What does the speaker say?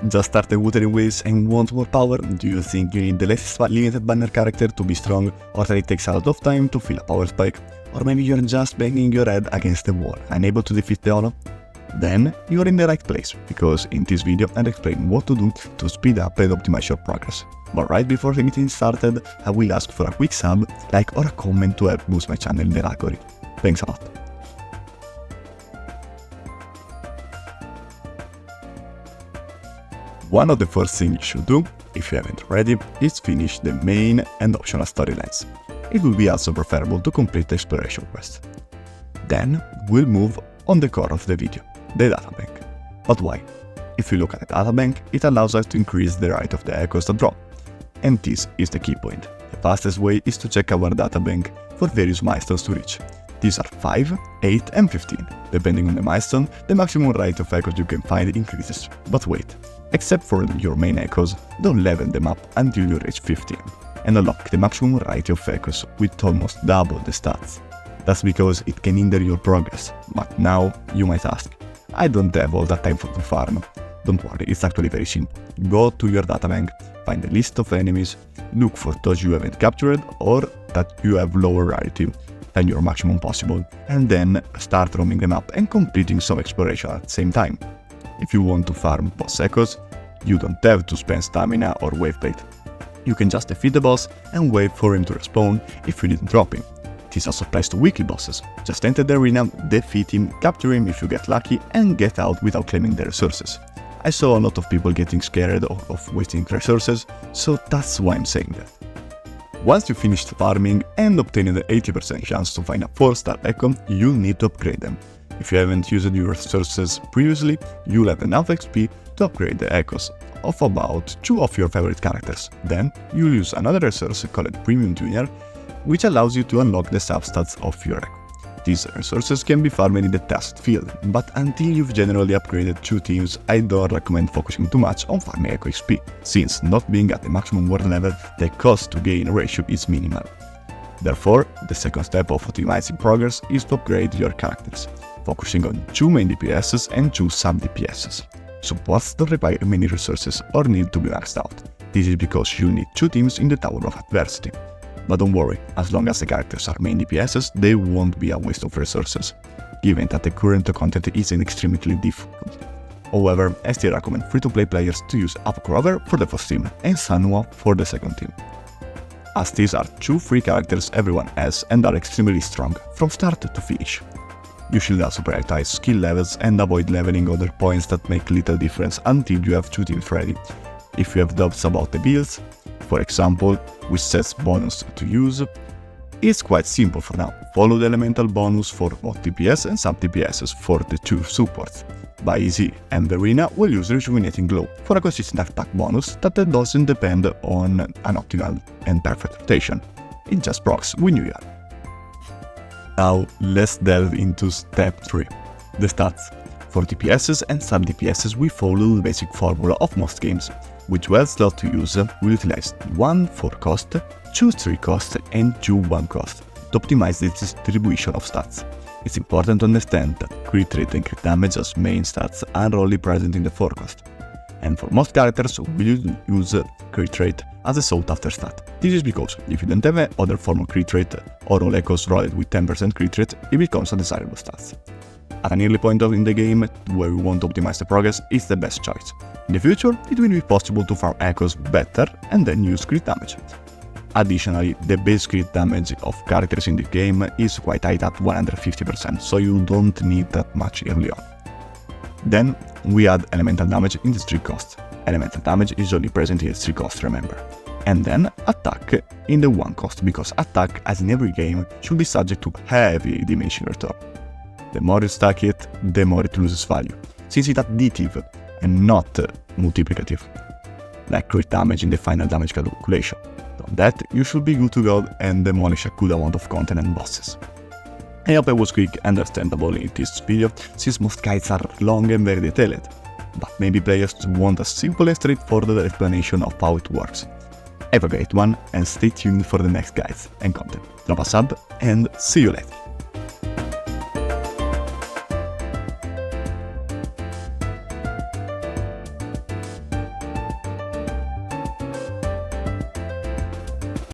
Just started Wuthering Waves and want more power? Do you think you need the latest limited banner character to be strong, or that it takes a lot of time to fill a power spike? Or maybe you're just banging your head against the wall, unable to defeat the holo? Then you're in the right place, because in this video I'll explain what to do to speed up and optimize your progress. But right before getting started, I will ask for a quick sub, like or a comment to help boost my channel in the algorithm. Thanks a lot. One of the first things you should do, if you haven't already, is finish the main and optional storylines. It will be also preferable to complete the exploration quest. Then we'll move on the core of the video, the databank. But why? If you look at the databank, it allows us to increase the rate of the echoes that drop. And this is the key point. The fastest way is to check our databank for various milestones to reach. These are 5, 8 and 15. Depending on the milestone, the maximum rate of echoes you can find increases. But wait, except for your main echoes, don't level them up until you reach 15, and unlock the maximum rate of echoes with almost double the stats. That's because it can hinder your progress, but now you might ask, I don't have all that time for the farm. Don't worry, it's actually very simple. Go to your databank, find a list of enemies, look for those you haven't captured or that you have lower rarity than your maximum possible, and then start roaming them up and completing some exploration at the same time. If you want to farm boss echoes, you don't have to spend stamina or wave plate. You can just defeat the boss and wait for him to respawn if you didn't drop him. This also applies to weekly bosses. Just enter the arena, defeat him, capture him if you get lucky, and get out without claiming the resources. I saw a lot of people getting scared of wasting resources, so that's why I'm saying that. Once you finished farming and obtaining the 80% chance to find a 4-star echo, you'll need to upgrade them. If you haven't used your resources previously, you'll have enough XP to upgrade the echoes of about 2 of your favorite characters. Then, you'll use another resource called Premium Tuner, which allows you to unlock the substats of your echo. These resources can be farmed in the task field, but until you've generally upgraded 2 teams, I don't recommend focusing too much on farming echo XP, since not being at the maximum world level, the cost to gain ratio is minimal. Therefore, the second step of optimizing progress is to upgrade your characters, focusing on 2 main DPSs and 2 sub DPSs. Supports don't require many resources or need to be maxed out. This is because you need 2 teams in the Tower of Adversity. But don't worry, as long as the characters are main DPSs, they won't be a waste of resources, given that the current content is extremely difficult. However, I still recommend free-to-play players to use Upcrover for the first team and Sanwa for the second team, as these are 2 free characters everyone has and are extremely strong from start to finish. You should also prioritize skill levels and avoid leveling other points that make little difference until you have 2 teams ready. If you have doubts about the builds, for example, which sets bonus to use, it's quite simple for now. Follow the elemental bonus for both DPS and sub DPSs for the 2 supports. By Easy and Verena will use Rejuvenating Glow for a consistent attack bonus that doesn't depend on an optimal and perfect rotation. It just procs when you are. Now let's delve into step 3, the stats. For DPSs and sub DPSs we follow the basic formula of most games, which 12 slots to use will utilize 1 4 cost, 2 3 cost and 2 1 cost to optimize the distribution of stats. It's important to understand that crit rate and crit damage as main stats are only present in the 4 cost, and for most characters we'll use crit rate as a sought after stat. This is because if you don't have other form of crit rate or all echoes rolled with 10% crit rate, it becomes a desirable stat. At an early point in the game where we want to optimize the progress, it's the best choice. In the future, it will be possible to farm echoes better and then use crit damage. Additionally, the base crit damage of characters in the game is quite high at 150%, so you don't need that much early on. Then, we add elemental damage in the 3 cost. Elemental damage is only present in the 3 cost, remember. And then attack in the 1 cost, because attack, as in every game, should be subject to heavy diminishing return. The more you stack it, the more it loses value, since it's additive and not multiplicative, like crit damage in the final damage calculation. On that, you should be good to go and demolish a good amount of content and bosses. I hope I was quick and understandable in this video, since most guides are long and very detailed, but maybe players want a simple and straightforward explanation of how it works. Have a great one and stay tuned for the next guides and content. Drop a sub and see you later.